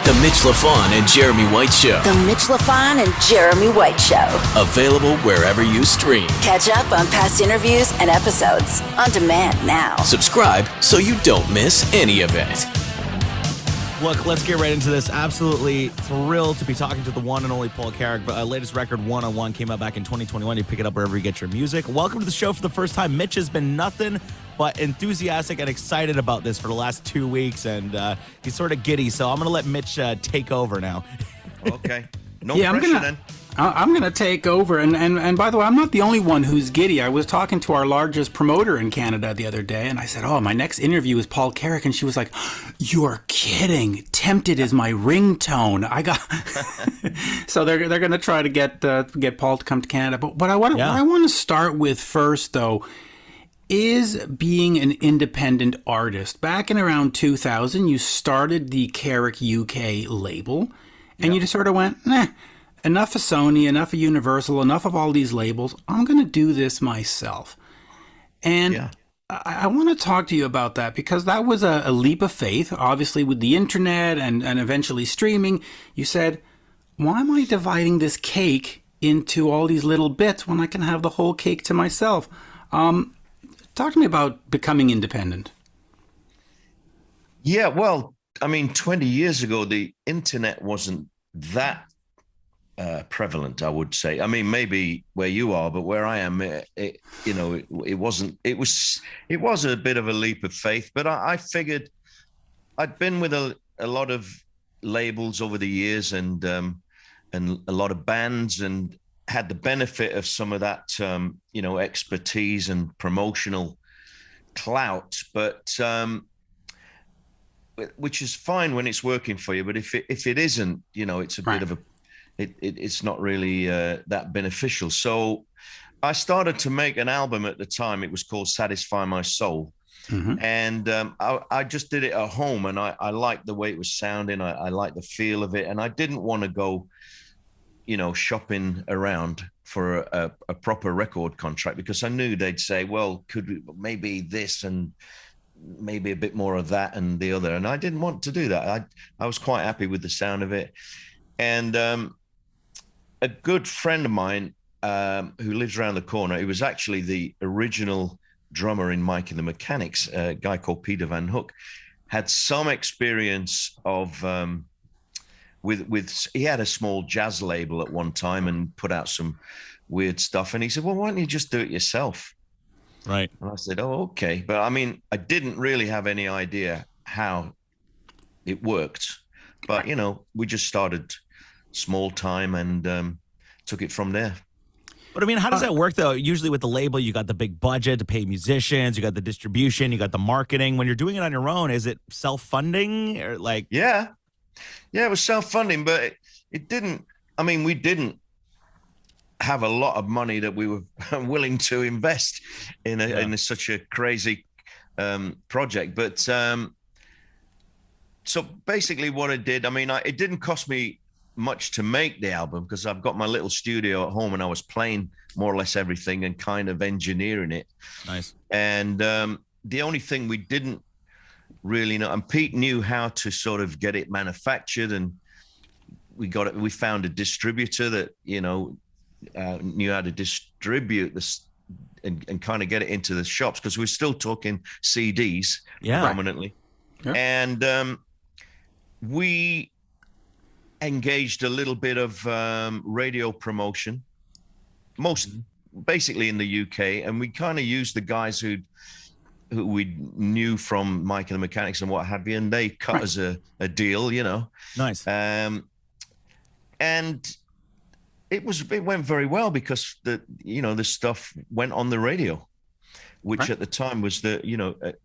The Mitch Lafon and Jeremy White Show. The Mitch Lafon and Jeremy White Show. Available wherever you stream. Catch up on past interviews and episodes on demand now. Subscribe so you don't miss any of it. Look, let's get right into this. Absolutely thrilled to be talking to the one and only Paul Carrack. Latest record, One on One, came out back in 2021. You pick it up wherever you get your music. Welcome to the show for the first time. Mitch has been nothing but enthusiastic and excited about this for the last 2 weeks, and he's sort of giddy. So I'm going to let Mitch take over now. Okay. No pressure then. I'm going to take over. And by the way, I'm not the only one who's giddy. I was talking to our largest promoter in Canada the other day, and I said, my next interview is Paul Carrack. And she was like, you're kidding. Tempted is my ringtone. I got So they're going to try to get Paul to come to Canada. But what I want to start with first, though, is being an independent artist. Back in around 2000, you started the Carrack UK label, and you just sort of went, enough of Sony, enough of Universal, enough of all these labels. I'm going to do this myself. And I want to talk to you about that, because that was a leap of faith. Obviously, with the internet and eventually streaming, you said, why am I dividing this cake into all these little bits when I can have the whole cake to myself? Talk to me about becoming independent. Yeah, well, 20 years ago, the internet wasn't that prevalent, I would say. Maybe where you are, but where I am, it wasn't. It was a bit of a leap of faith. But I figured I'd been with a lot of labels over the years and a lot of bands, and had the benefit of some of that expertise and promotional clout. But which is fine when it's working for you. But if it isn't, it's a bit of a It's not really that beneficial. So I started to make an album at the time. It was called Satisfy My Soul. Mm-hmm. And I just did it at home, and I liked the way it was sounding. I liked the feel of it. And I didn't want to go, shopping around for a proper record contract, because I knew they'd say, well, could we maybe this and maybe a bit more of that and the other. And I didn't want to do that. I was quite happy with the sound of it. And a good friend of mine who lives around the corner, he was actually the original drummer in Mike and the Mechanics, a guy called Peter Van Hook, had some experience of he had a small jazz label at one time and put out some weird stuff. And he said, well, why don't you just do it yourself? Right. And I said, oh, okay. But I didn't really have any idea how it worked. But, we just started small time and took it from there. But how does that work, though? Usually with the label, you got the big budget to pay musicians, you got the distribution, you got the marketing. When you're doing it on your own, is it self-funding or like? Yeah, it was self-funding, but it didn't. We didn't have a lot of money that we were willing to invest in such a crazy project. But so basically, what I did, it didn't cost me much to make the album, because I've got my little studio at home and I was playing more or less everything and kind of engineering it. Nice. And the only thing we didn't really know, and Pete knew how to sort of get it manufactured, and we found a distributor that knew how to distribute this and kind of get it into the shops, because we're still talking CDs predominantly. Yeah. And we engaged a little bit of radio promotion, basically in the UK, and we kind of used the guys who we knew from Mike and the Mechanics and what have you, and they cut us a deal, Nice. And it went very well, because the stuff went on the radio, which at the time was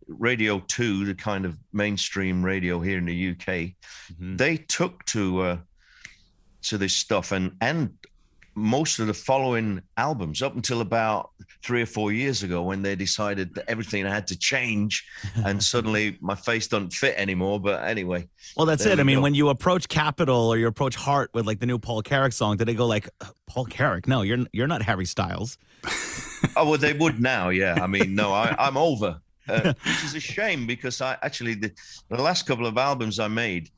Radio 2, the kind of mainstream radio here in the UK. Mm-hmm. They took to this stuff, and most of the following albums up until about 3 or 4 years ago, when they decided that everything had to change and suddenly my face doesn't fit anymore. But anyway. Well, that's it. When you approach Capitol or you approach Heart with like the new Paul Carrack song, did they go like, Paul Carrack? No, you're not Harry Styles. Oh, well, they would now. Yeah. No, I'm over, which is a shame, because the last couple of albums I made,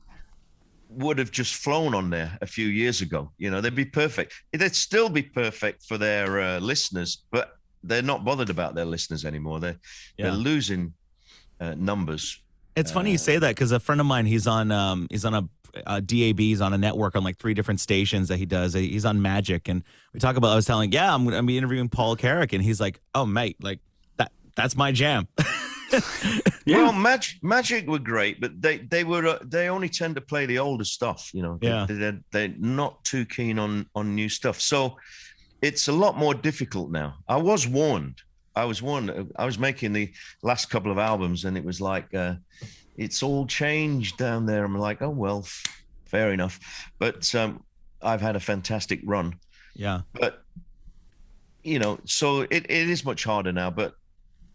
would have just flown on there a few years ago. They'd be perfect. They'd still be perfect for their listeners, but they're not bothered about their listeners anymore. They're losing numbers. It's funny you say that, because a friend of mine, he's on a DAB, he's on a network on like 3 different stations that he does. He's on Magic, and we talk about. I was telling, I'm gonna be interviewing Paul Carrack, and he's like, "Oh, mate, like that's my jam." Well, Magic were great, but they only tend to play the older stuff. They're not too keen on new stuff. So it's a lot more difficult now. I was warned. I was making the last couple of albums, and it was like, it's all changed down there. I'm like, oh, well, fair enough. But I've had a fantastic run. Yeah. But, so it is much harder now. But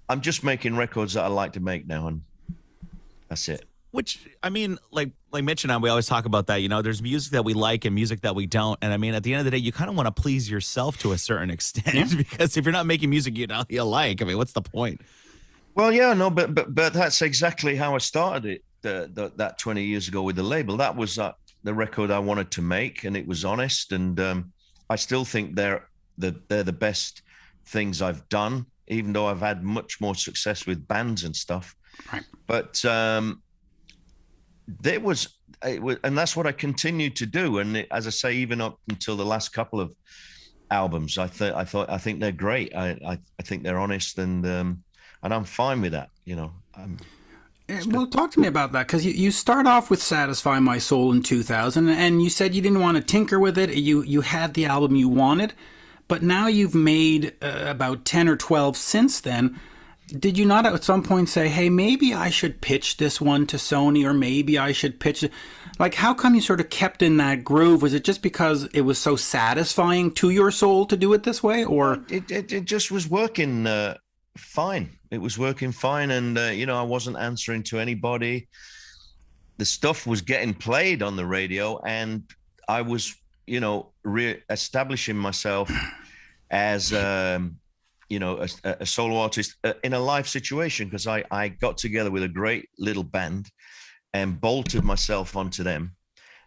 I'm just making records that I like to make now, and that's it. Which, I mean, like Mitch and I, we always talk about that. There's music that we like and music that we don't. And I mean, at the end of the day, you kind of want to please yourself to a certain extent, because if you're not making music you like, I mean, what's the point? Well, yeah, no, but that's exactly how I started it. That 20 years ago with the label. That was the record I wanted to make, and it was honest. And I still think they're the best things I've done, even though I've had much more success with bands and stuff. Right. But it was, and that's what I continued to do. And as I say, even up until the last couple of albums, I think they're great. I think they're honest, and I'm fine with that. Well, talk to me about that, because you start off with Satisfy My Soul in 2000, and you said you didn't want to tinker with it. You had the album you wanted, but now you've made about 10 or 12 since then. Did you not at some point say, hey, maybe I should pitch this one to Sony, or maybe I should pitch it? Like, how come you sort of kept in that groove? Was it just because it was so satisfying to your soul to do it this way, or? It just was working fine. It was working fine, and I wasn't answering to anybody. The stuff was getting played on the radio, and I was, re-establishing myself as a solo artist in a live situation, because I got together with a great little band and bolted myself onto them.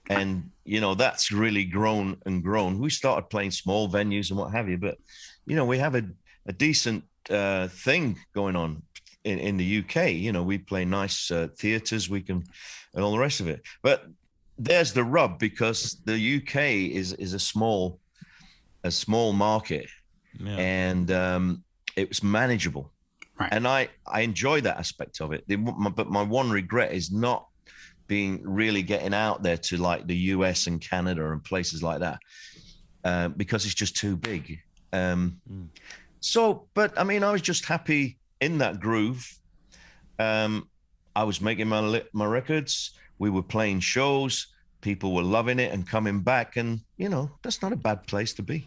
And, that's really grown and grown. We started playing small venues and what have you, but, we have a decent thing going on in the UK. We play nice theaters, and all the rest of it. But there's the rub, because the UK is a small market. Yeah. And it was manageable. Right. And I enjoy that aspect of it. But my one regret is not getting out there to like the US and Canada and places like that, because it's just too big. So, but I mean, I was just happy in that groove. I was making my records. We were playing shows. People were loving it and coming back. And, that's not a bad place to be.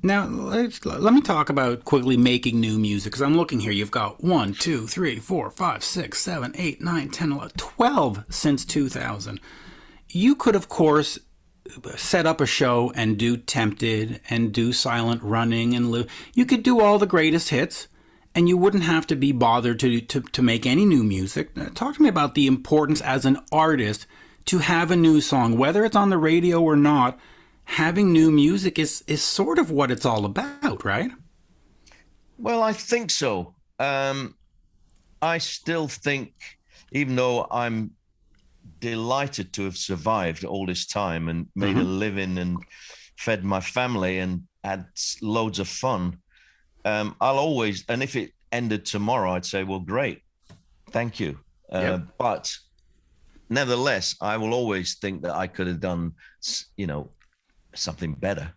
Now, let me talk about quickly making new music, because I'm looking here. You've got 1, 2, 3, 4, 5, 6, 7, 8, 9, 10, 11, 12 since 2000. You could, of course, set up a show and do Tempted and do Silent Running and Live. You could do all the greatest hits, and you wouldn't have to be bothered to make any new music. Talk to me about the importance as an artist to have a new song, whether it's on the radio or not. Having new music is sort of what it's all about, right? Well, I think so. I still think, even though I'm delighted to have survived all this time and made a living and fed my family and had loads of fun, I'll always, and if it ended tomorrow, I'd say, well, great, thank you. But nevertheless, I will always think that I could have done, something better.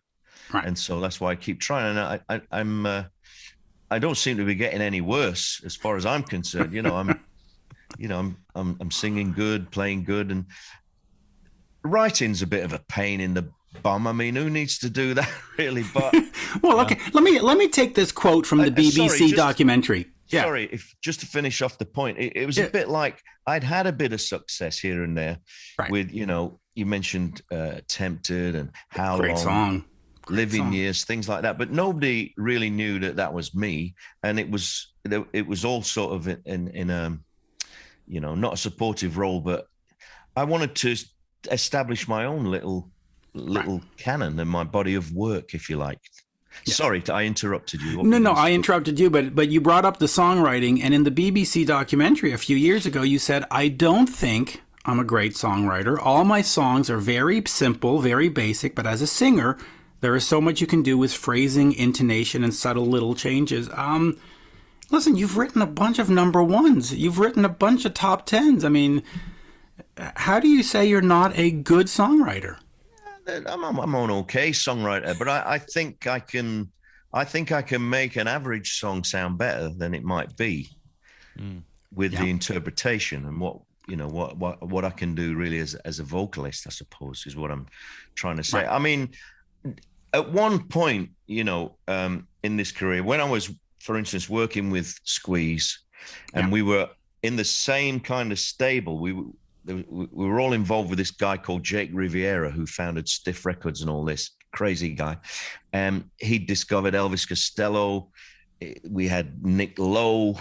Right. And so that's why I keep trying. And I don't seem to be getting any worse as far as I'm concerned. I'm singing good, playing good, and writing's a bit of a pain in the bum. I mean, who needs to do that really? But well, okay. Let me take this quote from the BBC documentary. Yeah. Sorry, just to finish off the point, it was a bit like I'd had a bit of success here and there with, you mentioned Tempted and How Great Long, song. Living Years, things like that. But nobody really knew that was me. And it was all sort of in a, not a supportive role, but I wanted establish my own little canon and my body of work, if you like. Yes. Sorry, I interrupted you. No, I interrupted you, but you brought up the songwriting, and in the BBC documentary a few years ago, you said, I don't think I'm a great songwriter. All my songs are very simple, very basic, but as a singer, there is so much you can do with phrasing, intonation, and subtle little changes. Listen, you've written a bunch of number ones. You've written a bunch of top tens. I mean, how do you say you're not a good songwriter? I'm an okay songwriter, but I think I can make an average song sound better than it might be with the interpretation and what I can do really as a vocalist, I suppose, is what I'm trying to say. Right. I mean, at one point, in this career, when I was, for instance, working with Squeeze, and we were in the same kind of stable, we were all involved with this guy called Jake Riviera, who founded Stiff Records and all this, crazy guy. And he discovered Elvis Costello. We had Nick Lowe.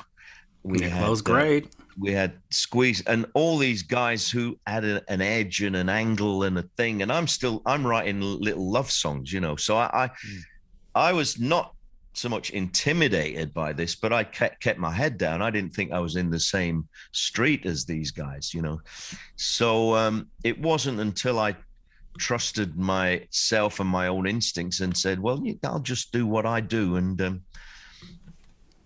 Nick Lowe's great. We had Squeeze and all these guys who had an edge and an angle and a thing. And I'm writing little love songs, So I was not so much intimidated by this, but I kept my head down. I didn't think I was in the same street as these guys, So it wasn't until I trusted myself and my own instincts and said, well, I'll just do what I do. And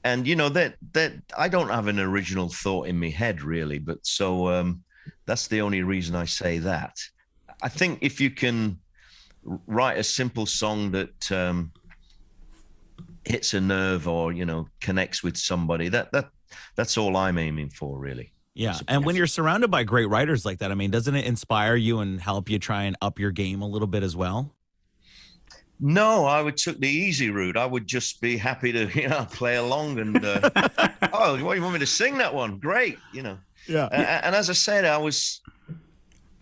that I don't have an original thought in my head really, but so that's the only reason I say that. I think if you can write a simple song that hits a nerve or connects with somebody, that's all I'm aiming for, really. Yeah, and when you're surrounded by great writers like that, I mean, doesn't it inspire you and help you try and up your game a little bit as well? No, I would took the easy route. I would just be happy to play along and oh, what, you want me to sing that one? Great, Yeah. And as I said,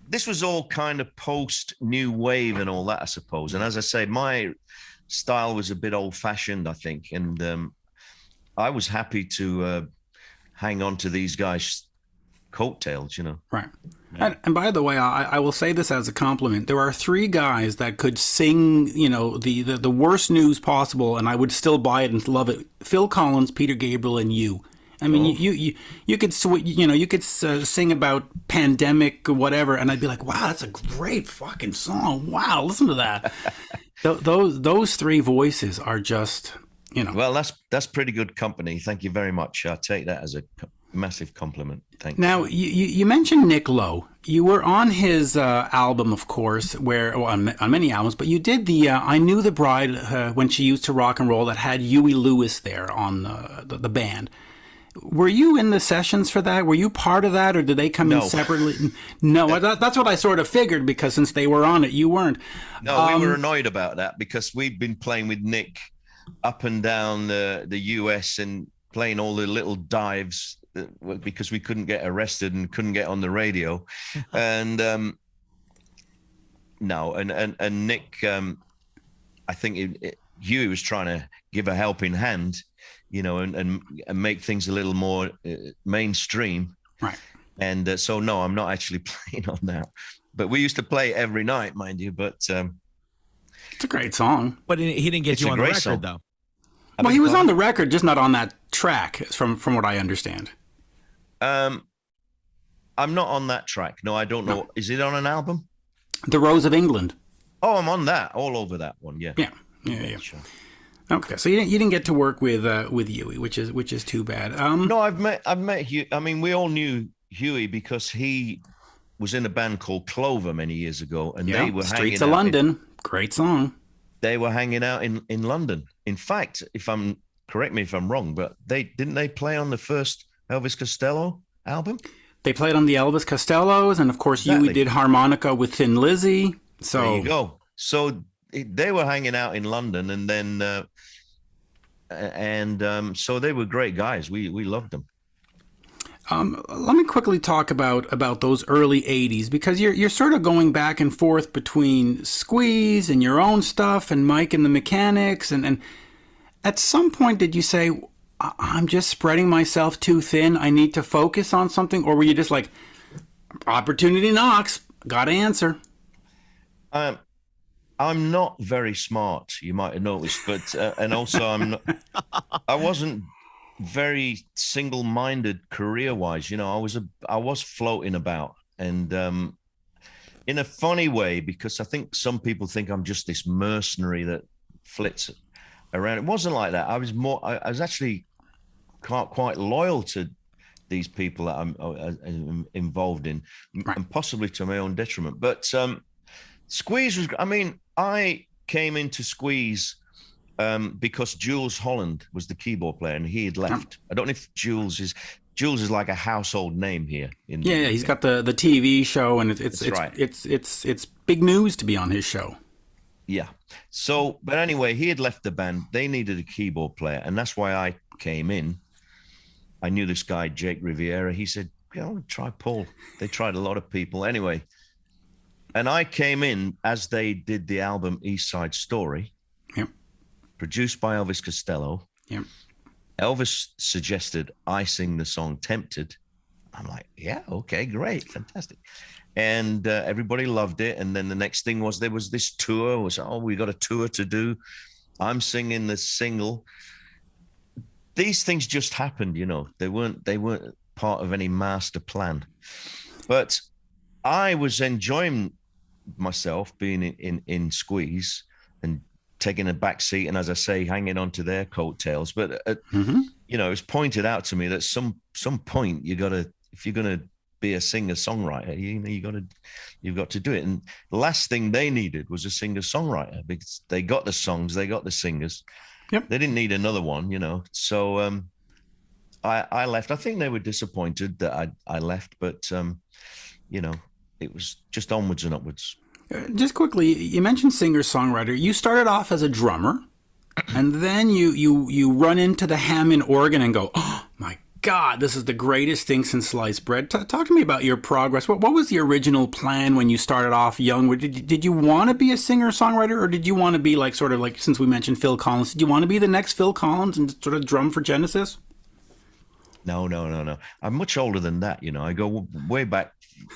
this was all kind of post new wave and all that, I suppose. And as I say, my style was a bit old-fashioned, I think, and I was happy to hang on to these guys' coattails, Right. Yeah. And by the way, I will say this as a compliment. There are three guys that could sing, the worst news possible, and I would still buy it and love it. Phil Collins, Peter Gabriel, and you. I mean, you could sing about pandemic or whatever, and I'd be like, wow, that's a great fucking song. Wow, listen to that. Those three voices are just, Well, that's pretty good company. Thank you very much. I take that as a massive compliment. Thank you. Now, you mentioned Nick Lowe. You were on his album, of course, on many albums, but you did the I Knew the Bride When She Used to Rock and Roll that had Huey Lewis there on the band. Were you in the sessions for that? Were you part of that, or did they come in separately? No, that's what I sort of figured, because since they were on it, you weren't. No, we were annoyed about that because we'd been playing with Nick up and down the US and playing all the little dives because we couldn't get arrested and couldn't get on the radio. And and Nick, I think Huey was trying to give a helping hand, and make things a little more mainstream. Right. And so, no, I'm not actually playing on that. But we used to play every night, mind you. But it's a great song. But he didn't get you on the record, song. Though. Well, he was on the record, just not on that track, from what I understand. I'm not on that track. No, I don't know. No. Is it on an album? The Rose of England. Oh, I'm on that. All over that one. Yeah. Yeah. Sure. Okay, so you didn't get to work with Huey, which is too bad. No, I've met Huey. I mean, we all knew Huey because he was in a band called Clover many years ago, and they were Streets of London. Great song. They were hanging out in London. In fact, correct me if I'm wrong, but didn't they play on the first Elvis Costello album? They played on the Elvis Costellos, and of course, Huey did harmonica with Thin Lizzy. So there you go. So they were hanging out in London, and then so they were great guys. We loved them. Let me quickly talk about those early 80s, because you're sort of going back and forth between Squeeze and your own stuff and Mike and the Mechanics. And at some point, did you say, I'm just spreading myself too thin, I need to focus on something? Or were you just like, opportunity knocks, Got to answer. I'm not very smart, you might have noticed, but and also I wasn't very single-minded career-wise. I was floating about, and in a funny way, because I think some people think I'm just this mercenary that flits around. It wasn't like that. I was actually quite loyal to these people that I'm involved in, and possibly to my own detriment. But Squeeze was, I came into Squeeze because Jules Holland was the keyboard player and he had left. I don't know if Jules is like a household name here. Yeah, he's got the TV show, and it's big news to be on his show. Yeah. So, but anyway, he had left the band. They needed a keyboard player, and that's why I came in. I knew this guy, Jake Riviera. He said, try Paul. They tried a lot of people. Anyway, and I came in as they did the album East Side Story, produced by Elvis Costello. Yep. Elvis suggested I sing the song Tempted. I'm like, yeah, okay, great, fantastic. And everybody loved it. And then the next thing was there was this tour. We got a tour to do. I'm singing the single. These things just happened, They weren't part of any master plan. But I was enjoying myself being in Squeeze and taking a back seat, and as I say, hanging on to their coattails. But it was pointed out to me that some point if you're gonna be a singer-songwriter, you've got to do it. And the last thing they needed was a singer-songwriter, because they got the songs, they got the singers. Yep. They didn't need another one, So I left. I think they were disappointed that I left, but it was just onwards and upwards. Just quickly, you mentioned singer-songwriter. You started off as a drummer, and then you run into the Hammond organ and go, oh, my God, this is the greatest thing since sliced bread. Talk to me about your progress. What was the original plan when you started off young? Did you want to be a singer-songwriter, or did you want to be sort of like, since we mentioned Phil Collins, did you want to be the next Phil Collins and sort of drum for Genesis? No. I'm much older than that, I go way back.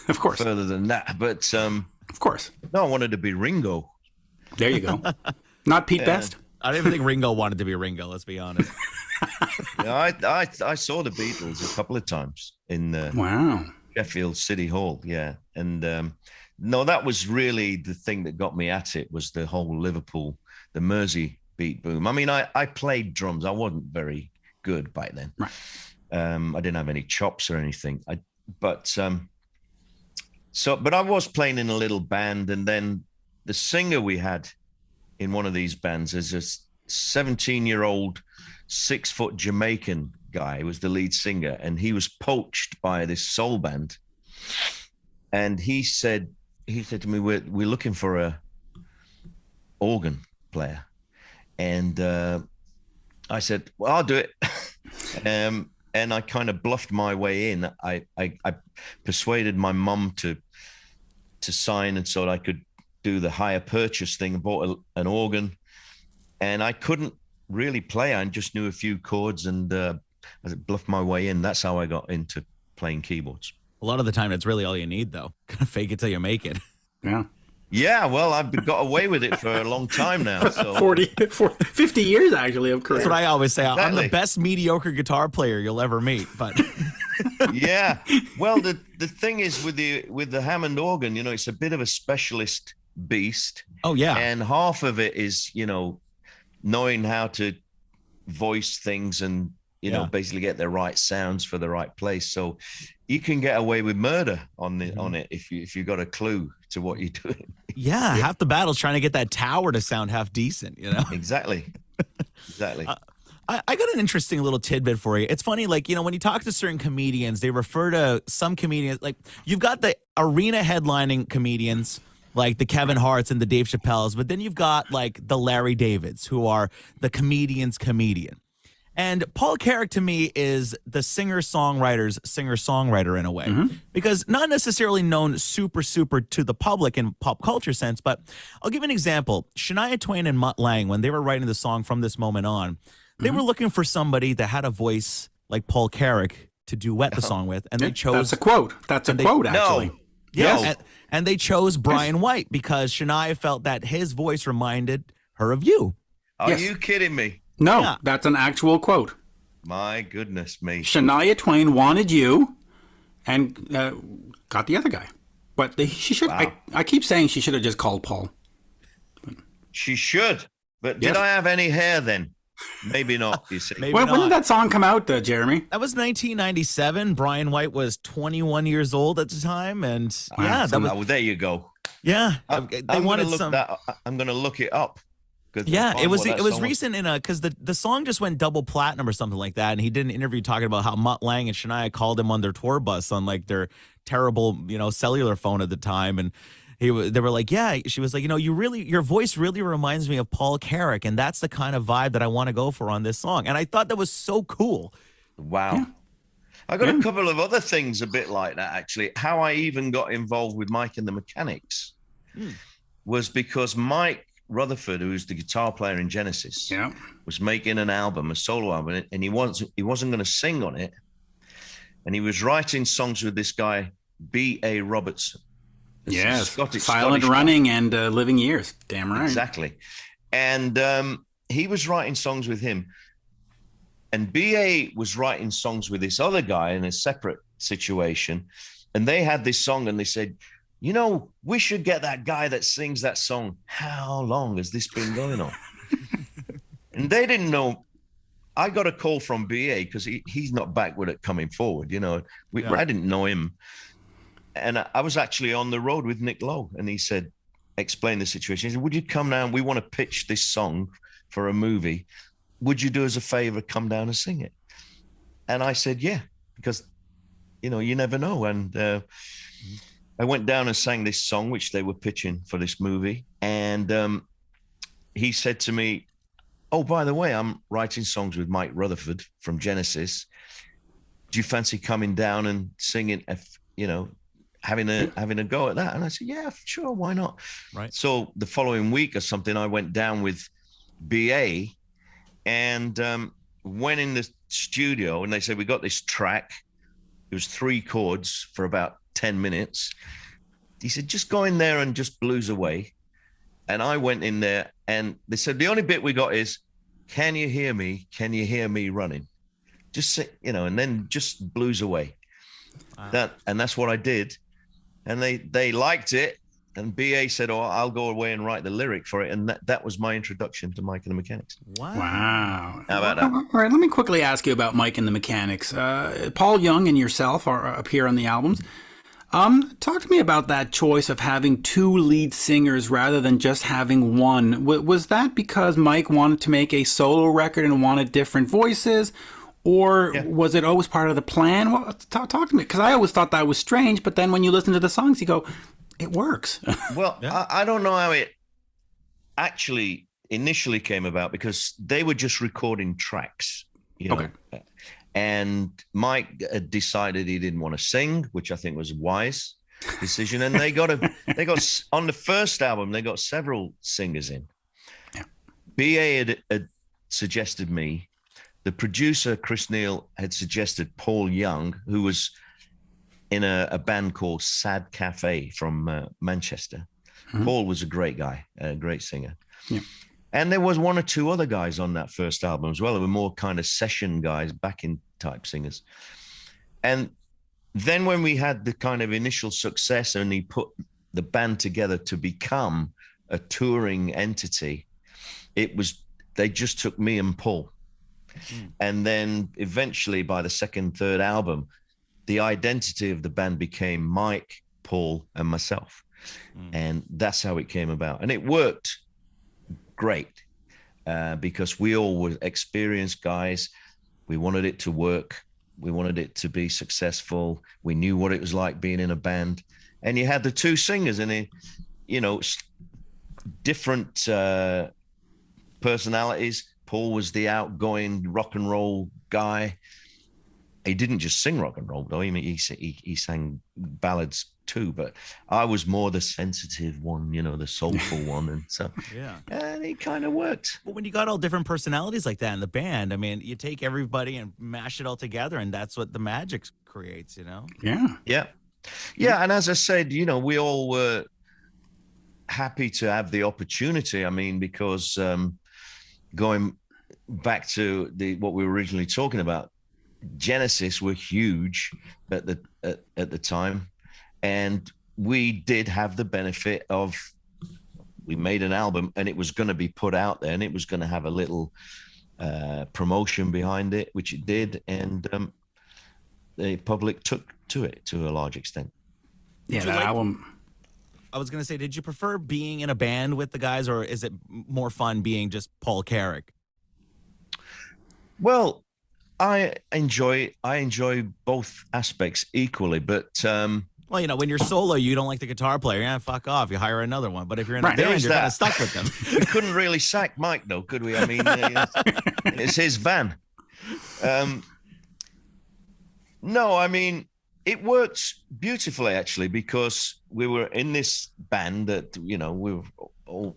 Of course. Further than that, but of course. No, I wanted to be Ringo. There you go. Not Pete Best. I don't even think Ringo wanted to be Ringo. Let's be honest. I saw the Beatles a couple of times in Sheffield City Hall. Yeah, and no, that was really the thing that got me at it, was the whole Liverpool, the Mersey beat boom. I played drums. I wasn't very good back then. Right. I didn't have any chops or anything. But I was playing in a little band, and then the singer we had in one of these bands is a 17-year-old, 6-foot Jamaican guy. He was the lead singer, and he was poached by this soul band. And he said to me, we're looking for a organ player. And I said, well, I'll do it. And I kind of bluffed my way in. I persuaded my mum to sign, and so that I could do the hire purchase thing. I bought an organ, and I couldn't really play. I just knew a few chords, and I bluffed my way in. That's how I got into playing keyboards. A lot of the time, it's really all you need, though. Kind of fake it till you make it. Yeah. Yeah, well, I've got away with it for a long time now. So 50 years, actually, of course. That's what I always say. Exactly. I'm the best mediocre guitar player you'll ever meet. But yeah. Well, the thing is with the Hammond organ, it's a bit of a specialist beast. Oh, yeah. And half of it is, knowing how to voice things and, basically get the right sounds for the right place. So you can get away with murder on it if you got a clue to what you're doing. Yeah, half the battle's trying to get that tower to sound half decent, Exactly. I got an interesting little tidbit for you. It's funny, when you talk to certain comedians, they refer to some comedians, you've got the arena headlining comedians, like the Kevin Harts and the Dave Chappelles, but then you've got the Larry Davids, who are the comedian's comedian. And Paul Carrack, to me, is the singer-songwriter's singer-songwriter in a way. Mm-hmm. Because not necessarily known super to the public in pop culture sense, but I'll give an example. Shania Twain and Mutt Lange, when they were writing the song From This Moment On, they were looking for somebody that had a voice like Paul Carrack to duet the song with, and they chose... That's a quote. That's a quote, actually. Yes. And they chose Brian White because Shania felt that his voice reminded her of you. Are Yes. you kidding me? No, Yeah. that's an actual quote. My goodness me. Shania Twain wanted you and got the other guy. But she should. Wow. I keep saying she should have just called Paul. She should. But Yes. did I have any hair then? Maybe not, you see. Maybe When not. did that song come out, Jeremy? That was 1997. Brian White was 21 years old at the time, and yeah, that was There you go. yeah. I'm They gonna wanted look some. I'm going to look it up. Yeah, it was recent because the song just went double platinum or something like that, and he did an interview talking about how Mutt Lange and Shania called him on their tour bus on like their terrible cellular phone at the time, and they were like, yeah, she was like, your voice really reminds me of Paul Carrack, and that's the kind of vibe that I want to go for on this song, and I thought that was so cool. Wow. Yeah. I got a couple of other things a bit like that, actually. How I even got involved with Mike and the Mechanics was because Mike Rutherford, who's the guitar player in Genesis, was making an album, a solo album, and he wasn't going to sing on it. And he was writing songs with this guy, B.A. Robertson. Yes, Scottish Running guy. and Living Years. Damn right. Exactly. And he was writing songs with him. And B.A. was writing songs with this other guy in a separate situation. And they had this song and they said, we should get that guy that sings that song. How long has this been going on? And they didn't know. I got a call from B.A. because he's not backward at coming forward. I didn't know him. And I was actually on the road with Nick Lowe, and he said, explain the situation. He said, would you come down? We want to pitch this song for a movie. Would you do us a favor, come down and sing it? And I said, yeah, because, you never know. And I went down and sang this song, which they were pitching for this movie. And he said to me, oh, by the way, I'm writing songs with Mike Rutherford from Genesis. Do you fancy coming down and singing, having a go at that? And I said, yeah, sure, why not? Right. So the following week or something, I went down with BA and went in the studio, and they said, we got this track. It was 3 chords for about 10 minutes. He said, just go in there and just blues away. And I went in there, and they said, the only bit we got is, can you hear me? Can you hear me running? Just say, and then just blues away. Wow. That's what I did. And they liked it. And BA said, oh, I'll go away and write the lyric for it. And that was my introduction to Mike and the Mechanics. Wow. How about that? All right, let me quickly ask you about Mike and the Mechanics. Paul Young and yourself appear on the albums. Talk to me about that choice of having 2 lead singers rather than just having one. Was that because Mike wanted to make a solo record and wanted different voices? Or was it always part of the plan? Well, talk to me, because I always thought that was strange. But then when you listen to the songs, you go, it works. Well, I don't know how it actually initially came about, because they were just recording tracks, Okay. And Mike decided he didn't want to sing, which I think was a wise decision. And they got on the first album, they got several singers in. Yeah. BA had suggested me. The producer, Chris Neal, had suggested Paul Young, who was in a band called Sad Cafe from Manchester. Mm-hmm. Paul was a great guy, a great singer. Yeah. And there was 1 or 2 other guys on that first album as well. They were more kind of session guys, backing type singers. And then when we had the kind of initial success and he put the band together to become a touring entity, they just took me and Paul. And then eventually by the 2nd, 3rd album, the identity of the band became Mike, Paul, and myself. And that's how it came about. And it worked great because we all were experienced guys. We wanted it to work. We wanted it to be successful. We knew what it was like being in a band. And you had the 2 singers and, different personalities. Paul was the outgoing rock and roll guy. He didn't just sing rock and roll, though. I mean, he sang ballads too, but I was more the sensitive one, the soulful one. And so, and it kind of worked. Well, when you got all different personalities like that in the band, I mean, you take everybody and mash it all together, and that's what the magic creates, Yeah. Yeah. Yeah, and as I said, we all were happy to have the opportunity. I mean, because going back to what we were originally talking about, Genesis were huge at the time, and we did have the benefit of, we made an album and it was going to be put out there and it was going to have a little promotion behind it, which it did, and the public took to it to a large extent. Yeah, that album. I was going to say, did you prefer being in a band with the guys, or is it more fun being just Paul Carrack? Well, I enjoy both aspects equally, but well, when you're solo, you don't like the guitar player. Yeah, fuck off. You hire another one. But if you're in a band, you're kind of stuck with them. We couldn't really sack Mike, though, could we? I mean, it's his van. No, I mean, it works beautifully, actually, because we were in this band that, we were all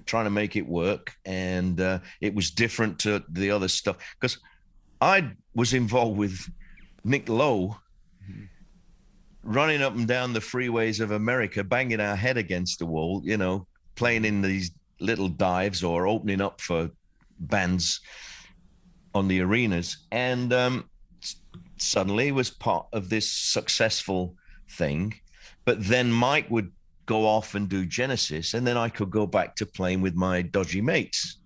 trying to make it work. And it was different to the other stuff. Because I was involved with Nick Lowe, running up and down the freeways of America, banging our head against the wall, playing in these little dives or opening up for bands on the arenas. And suddenly was part of this successful thing. But then Mike would go off and do Genesis, and then I could go back to playing with my dodgy mates.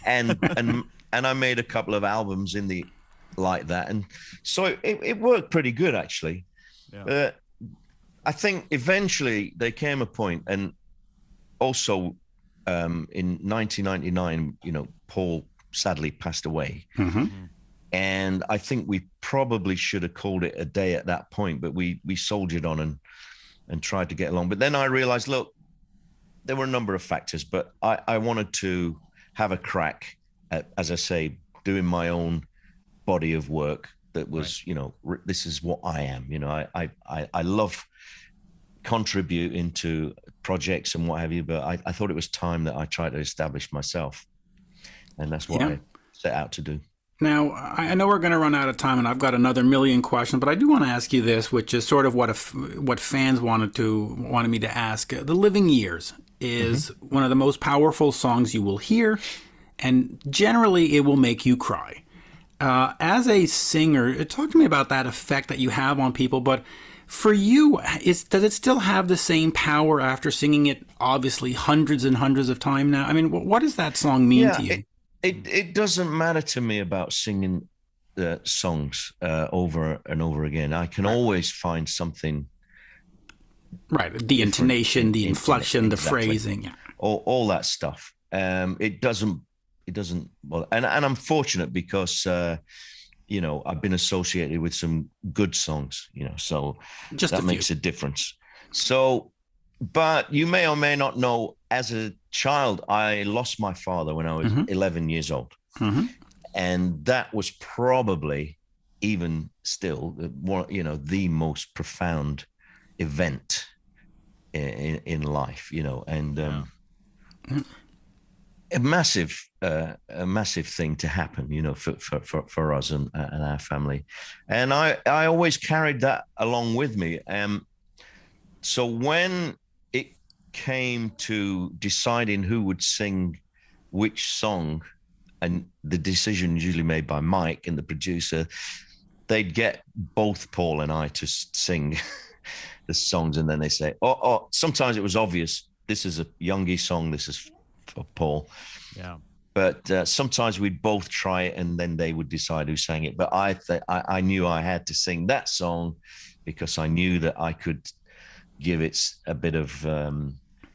and I made a couple of albums like that. And so it worked pretty good, actually. Yeah. I think eventually there came a point, and also in 1999, Paul sadly passed away. Mm-hmm. And I think we probably should have called it a day at that point, but we soldiered on and tried to get along. But then I realized, look, there were a number of factors, but I wanted to have a crack at, as I say, doing my own body of work that was, right. This is what I am. I love contributing to projects and what have you, but I thought it was time that I tried to establish myself. And that's what I set out to do. Now, I know we're going to run out of time, and I've got another million questions, but I do want to ask you this, which is sort of what fans wanted me to ask. The Living Years is one of the most powerful songs you will hear, and generally it will make you cry. As a singer, talk to me about that effect that you have on people, but for you, does it still have the same power after singing it, obviously, hundreds and hundreds of times now? I mean, what does that song mean to you? It doesn't matter to me about singing songs over and over again. I can always find something. Right, the intonation, the inflection, the phrasing, all that stuff. It doesn't. Well, and I'm fortunate because I've been associated with some good songs. So just that makes a difference. So. But you may or may not know, as a child, I lost my father when I was 11 years old. Mm-hmm. And that was probably, even still, the most profound event in life, and a massive thing to happen, for us and our family. And I always carried that along with me. So when it came to deciding who would sing which song, and the decision usually made by Mike and the producer, they'd get both Paul and I to sing the songs, and then they say, oh, sometimes it was obvious, this is a Youngie song, this is for Paul. Yeah. But sometimes we'd both try it, and then they would decide who sang it. But I knew I had to sing that song because I knew that I could give it a bit of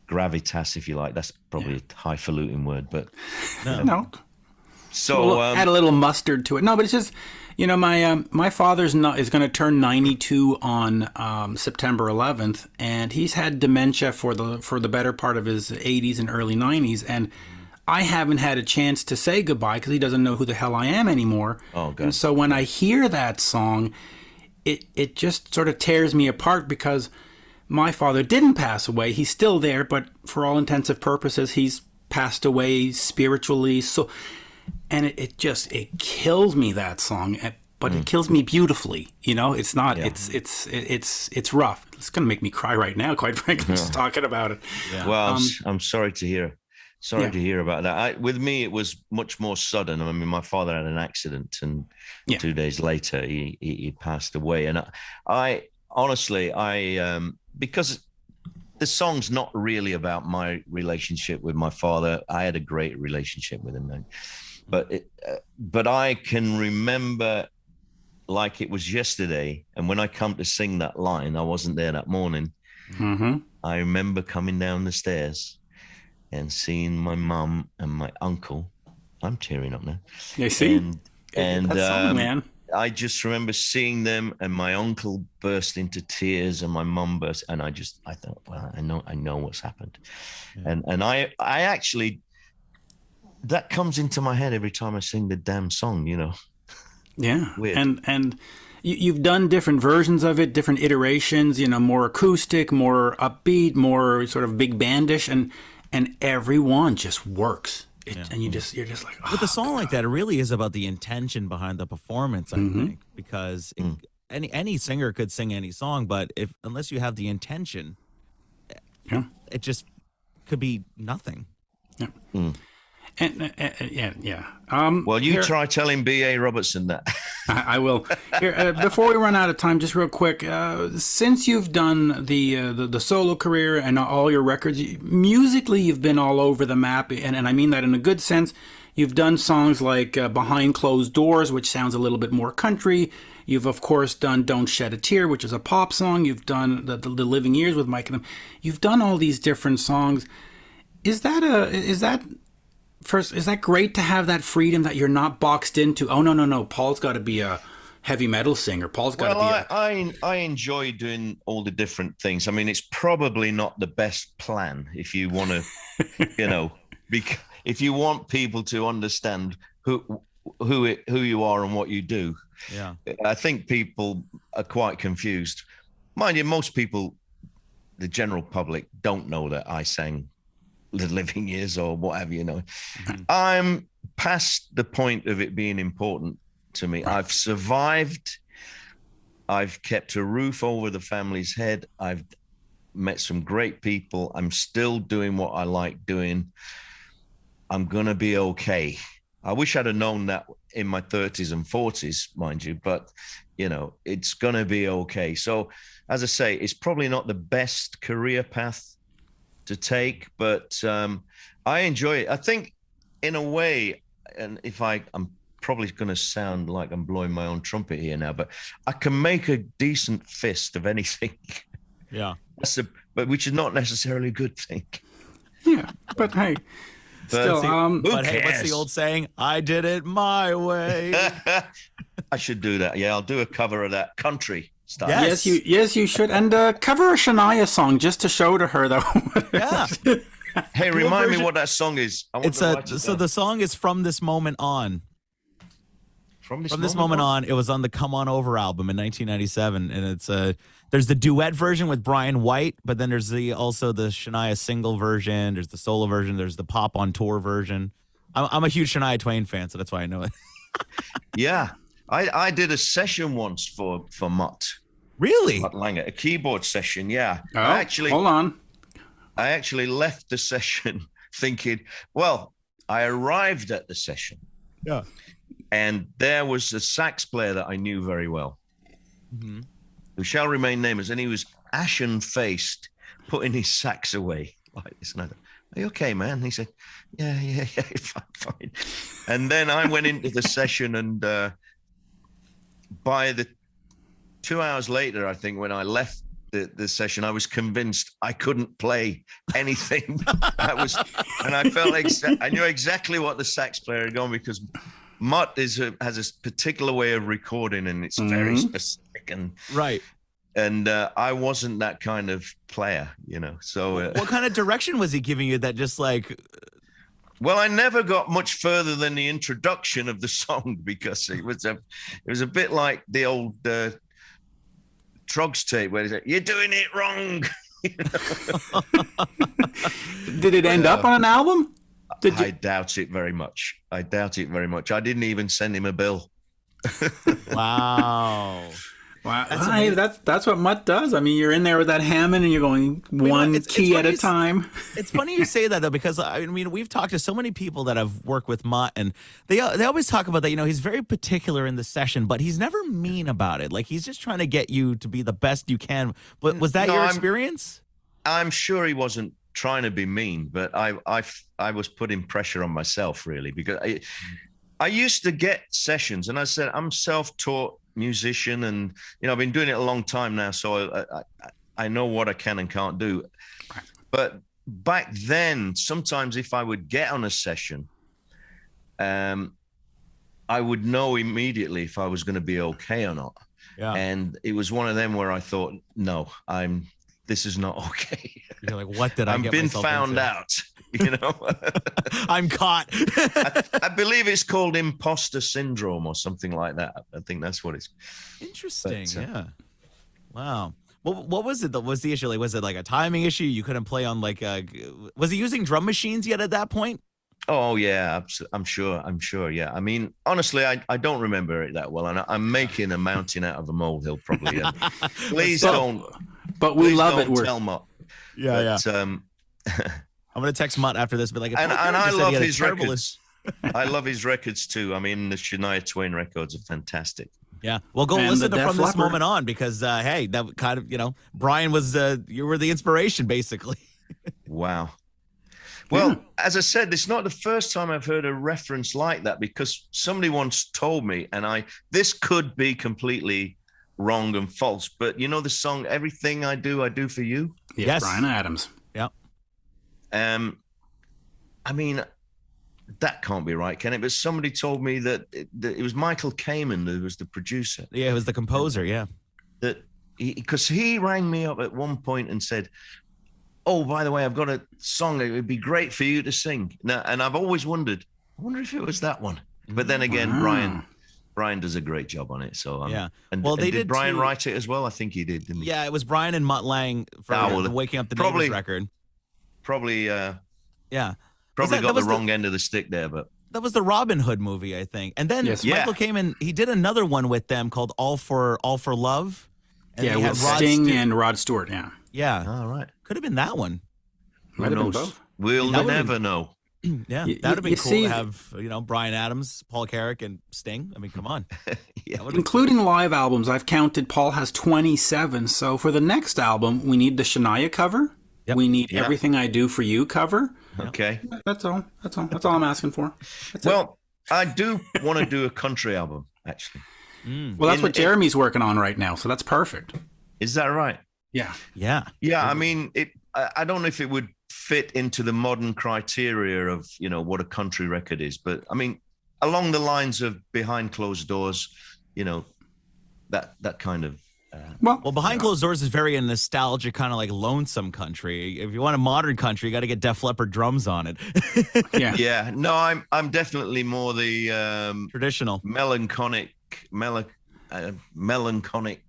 gravitas, if you like. That's probably a highfalutin word, but no. So add a little mustard to it. No, but it's just, my father's is going to turn 92 on September 11th, and he's had dementia for the better part of his 80s and early 90s, and I haven't had a chance to say goodbye because he doesn't know who the hell I am anymore. Oh, God. And so when I hear that song, it just sort of tears me apart because my father didn't pass away. He's still there, but for all intents and purposes, he's passed away spiritually. So, and it kills me, that song. but it kills me beautifully. It's not. Yeah. It's rough. It's gonna make me cry right now. Quite frankly, just talking about it. Yeah. Well, I'm sorry to hear. Sorry to hear about that. With me, it was much more sudden. I mean, my father had an accident, and 2 days later, he passed away. And I honestly, because the song's not really about my relationship with my father. I had a great relationship with him, but I can remember like it was yesterday. And when I come to sing that line, I wasn't there that morning. Mm-hmm. I remember coming down the stairs and seeing my mum and my uncle. I'm tearing up now. Yeah, see? And that song, man. I just remember seeing them, and my uncle burst into tears, and my mum burst. And I thought, well, I know what's happened. Yeah. And I actually, that comes into my head every time I sing the damn song, Yeah. Weird. And you've done different versions of it, different iterations, more acoustic, more upbeat, more sort of big bandish, and every one just works. And you're just like, with a song like that, it really is about the intention behind the performance, I think, because any singer could sing any song, but unless you have the intention, it just could be nothing. Yeah. Yeah. Well, you try telling B.A. Robertson that. I will. Here, before we run out of time, just real quick, since you've done the solo career and all your records, musically you've been all over the map, and I mean that in a good sense. You've done songs like Behind Closed Doors, which sounds a little bit more country. You've, of course, done Don't Shed a Tear, which is a pop song. You've done the Living Years with Mike and them. You've done all these different songs. Is that great to have that freedom that you're not boxed into? Oh, no. Paul's got to be a heavy metal singer. Paul's got to be I enjoy doing all the different things. I mean, it's probably not the best plan if you want to, if you want people to understand who you are and what you do. Yeah. I think people are quite confused. Mind you, most people, the general public, don't know that I sang The Living Years or whatever, I'm past the point of it being important to me. I've survived. I've kept a roof over the family's head. I've met some great people. I'm still doing what I like doing. I'm going to be okay. I wish I'd have known that in my 30s and 40s, mind you, but, it's going to be okay. So, as I say, it's probably not the best career path to take, but I enjoy it. I think in a way, and I'm probably going to sound like I'm blowing my own trumpet here now, but I can make a decent fist of anything. Yeah. But which is not necessarily a good thing. Yeah, but hey, still, hey, what's the old saying? I did it my way. I should do that. Yeah, I'll do a cover of that country stuff. Yes, you should. And cover a Shania song just to show to her, though. Yeah. Hey, remind me what that song is. The song is From This Moment On. From this moment on, it was on the Come On Over album in 1997, and it's there's the duet version with Brian White, but then there's also the Shania single version, there's the solo version, there's the pop on tour version. I'm a huge Shania Twain fan, so that's why I know it. Yeah, I did a session once for Mutt. Really? Mutt Lange, a keyboard session. Yeah, hold on. I actually left the session thinking, well, I arrived at the session. Yeah. And there was a sax player that I knew very well, who shall remain nameless, and he was ashen-faced, putting his sax away like this. And I thought, are you okay, man? And he said, yeah, fine. And then I went into the session, and by the 2 hours later, I think, when I left the session, I was convinced I couldn't play anything. And I felt like I knew exactly what the sax player had gone, because Mutt has a particular way of recording, and it's very specific. And right. And I wasn't that kind of player, So what kind of direction was he giving you? That just like. Well, I never got much further than the introduction of the song, because it was a bit like the old Trogs tape where he said, "You're doing it wrong." Did it end up on an album? I doubt it very much. I didn't even send him a bill. Wow. Wow, That's hey, that's what Mutt does. I mean, you're in there with that Hammond, and you're going one key at a time. It's funny you say that though, because I mean we've talked to so many people that have worked with Mutt, and they always talk about that. He's very particular in the session, but he's never mean about it. Like he's just trying to get you to be the best you can. But was that your experience? I'm sure he wasn't trying to be mean, but I was putting pressure on myself really, because I used to get sessions, and I said I'm self-taught musician, and I've been doing it a long time now, so I know what I can and can't do. But back then, sometimes if I would get on a session, I would know immediately if I was going to be okay or not. Yeah. And it was one of them where I thought, no, this is not okay. You're like, what did I get myself into? I've been found out. I'm caught. I believe it's called imposter syndrome or something like that. I think that's what it's. Interesting. Yeah. Wow. What was it? Was the issue? Like, was it like a timing issue? You couldn't play on was he using drum machines yet at that point? Oh yeah, I'm sure. Yeah. I mean, honestly, I don't remember it that well, and I'm making a mountain out of a molehill probably. Please don't. But we love it. Tell Mutt. Yeah. But, I'm gonna text Mutt after this, but and I love his records. I love his records too. I mean, the Shania Twain records are fantastic. Yeah, well, go listen to From This Moment On, because hey, that kind of Brian was you were the inspiration basically. Wow. Well, as I said, it's not the first time I've heard a reference like that, because somebody once told me, and this could be completely wrong and false, but the song "Everything I Do for You." Yes, Bryan Adams. Yeah. I mean, that can't be right, can it? But somebody told me that it was Michael Kamen who was the producer. Yeah, it was the composer. Yeah. That because he rang me up at one point and said, "Oh, by the way, I've got a song. It would be great for you to sing." Now, and I've always wondered, I wonder if it was that one. But then again, Brian does a great job on it. So yeah. And, well, they did Brian write it as well? I think he did, didn't he? Yeah, it was Brian and Mutt Lange for the Waking Up the Neighbors record. Probably. Yeah. Probably got the wrong end of the stick there, but that was the Robin Hood movie, I think. And then Michael Kamen, he did another one with them called All for Love. And with Sting and Rod Stewart. Yeah. Yeah. All right. Could have been that one. Might have been both. We'll never know. Yeah, that would have been cool to have, Bryan Adams, Paul Carrack, and Sting. I mean, come on. Including live albums, I've counted Paul has 27. So for the next album, we need the Shania cover. Yep. We need Everything I Do for You cover. Okay. That's all I'm asking for. I do want to do a country album, actually. Well, that's what Jeremy's working on right now, so that's perfect. Is that right? Yeah. Yeah. Yeah, I mean, I don't know if it would fit into the modern criteria of, what a country record is, but I mean, along the lines of Behind Closed Doors, that kind of. Well, Behind Closed Doors is very a nostalgic kind of like lonesome country. If you want a modern country, you got to get Def Leppard drums on it. Yeah. No, I'm definitely more the traditional melancholic. Melancholy.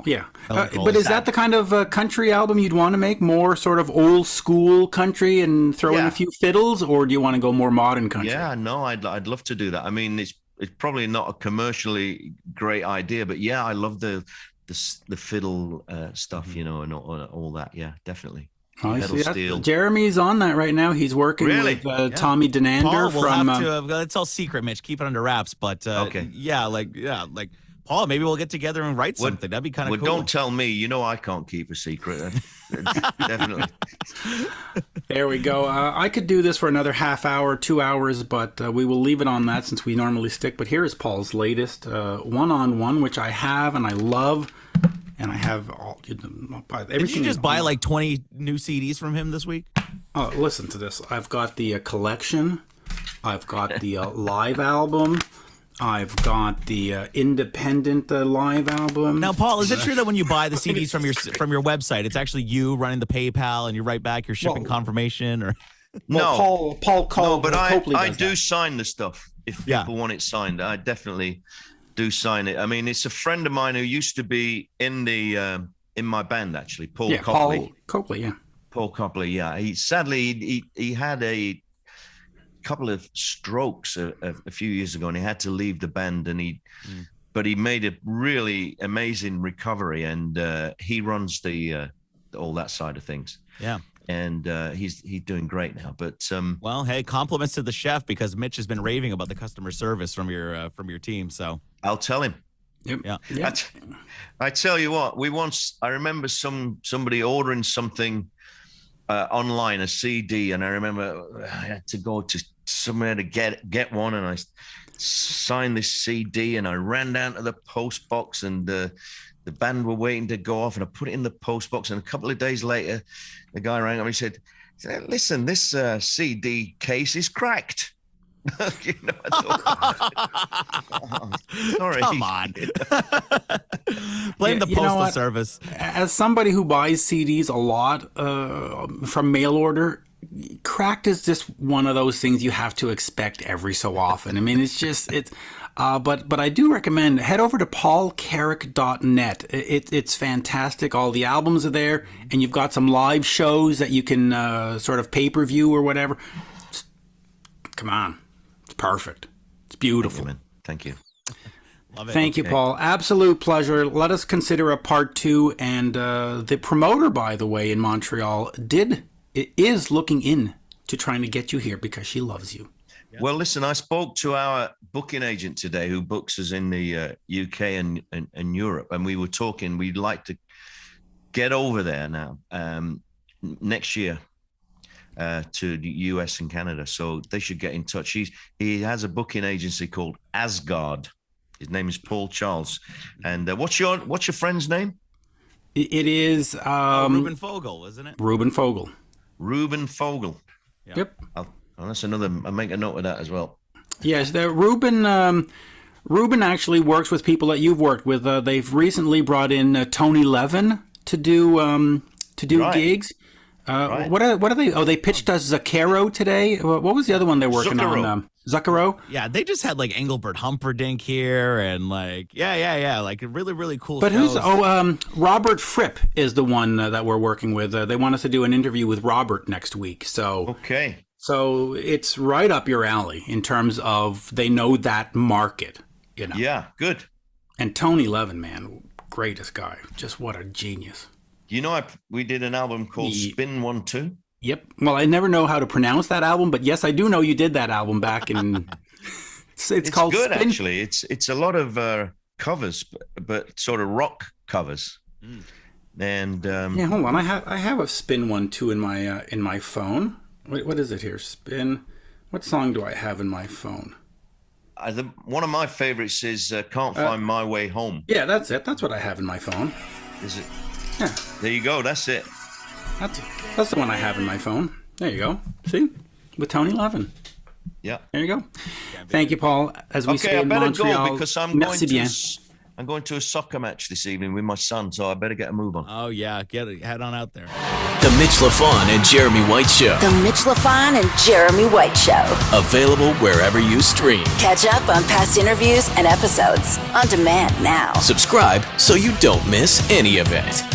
Yeah. But is that the kind of country album you'd want to make? More sort of old school country and throw in a few fiddles, or do you want to go more modern country? Yeah, no, I'd love to do that. I mean, it's probably not a commercially great idea, but yeah, I love the fiddle stuff, and all that. Yeah, definitely. I see. Jeremy's on that right now. He's working with Tommy Denander from. It's all secret, Mitch. Keep it under wraps. But okay. Like Paul, maybe we'll get together and write something. That'd be kind of cool. Don't tell me. I can't keep a secret. Definitely. There we go. I could do this for another half hour, 2 hours, but we will leave it on that since we normally stick. But here is Paul's latest one-on-one, which I have and I love. And I have everything. Did you just buy like 20 new CDs from him this week? Oh, listen to this. I've got the collection. I've got the live album. I've got the Independent live album. Now, Paul, is it true that when you buy the CDs from your website, it's actually you running the PayPal and you write back your shipping confirmation? Or Paul called. No, but I do sign the stuff if people want it signed. I definitely do sign it. I mean, it's a friend of mine who used to be in my band actually, Paul Copley. Paul Copley, yeah. Paul Copley, yeah. He sadly he had a couple of strokes a few years ago, and he had to leave the band. But he made a really amazing recovery, and he runs all that side of things. Yeah. And he's doing great now. But well, hey, compliments to the chef, because Mitch has been raving about the customer service from your team. So I'll tell him. Yep. Yeah. I tell you what, I remember somebody ordering something online, a CD, and I remember I had to go to somewhere to get one, and I signed this CD, and I ran down to the post box, and the band were waiting to go off, and I put it in the post box, and a couple of days later, the guy rang up and he said, "Listen, this CD case is cracked." You know, sorry. Come on. Blame the postal service. As somebody who buys CDs a lot from mail order, cracked is just one of those things you have to expect every so often. I mean, but I do recommend head over to paulcarrack.net. It's fantastic. All the albums are there, and you've got some live shows that you can sort of pay-per-view or whatever. Come on. It's perfect. It's beautiful. Thank you. Love it. Thank you, Paul. Absolute pleasure. Let us consider a part 2. And the promoter, by the way, in Montreal is looking in to trying to get you here because she loves you. Well, listen, I spoke to our booking agent today who books us in the UK and Europe, and we were talking, we'd like to get over there now next year to the US and Canada. So they should get in touch. He has a booking agency called Asgard. His name is Paul Charles. And what's your friend's name? It is Ruben Fogel, isn't it? Ruben Fogel. Ruben Fogel. Yeah. Yep. That's another. I'll make a note of that as well. Yes, Ruben actually works with people that you've worked with. They've recently brought in Tony Levin to do Right. gigs. Right. What are they? Oh, they pitched us Zucchero today. What was the other one they're working on? Zucchero. Yeah, they just had like Engelbert Humperdinck here, and like like really, really cool. But shows. Robert Fripp is the one that we're working with. They want us to do an interview with Robert next week. So Okay. So it's right up your alley in terms of they know that market, you know. Yeah, good. And Tony Levin, man, greatest guy. Just what a genius. You know, we did an album called Spin 1-2. Yep. Well, I never know how to pronounce that album, but yes, I do know you did that album back in. it's called good, Spin. actually. It's a lot of covers, but sort of rock covers. And yeah, hold on. I have a Spin 1-2 in my phone. What is it here? Spin. What song do I have in my phone? One of my favorites is Can't Find My Way Home. Yeah, that's it. That's what I have in my phone. Is it? Yeah. There you go. That's it. That's the one I have in my phone. There you go. See? With Tony Levin. Yeah. There you go. Thank you, Paul. As we say I in better Montreal, go because I'm going to a soccer match this evening with my son, so I better get a move on. Oh yeah, head on out there. The Mitch Lafon and Jeremy White Show. The Mitch Lafon and Jeremy White Show. Available wherever you stream. Catch up on past interviews and episodes on demand now. Subscribe so you don't miss any of it.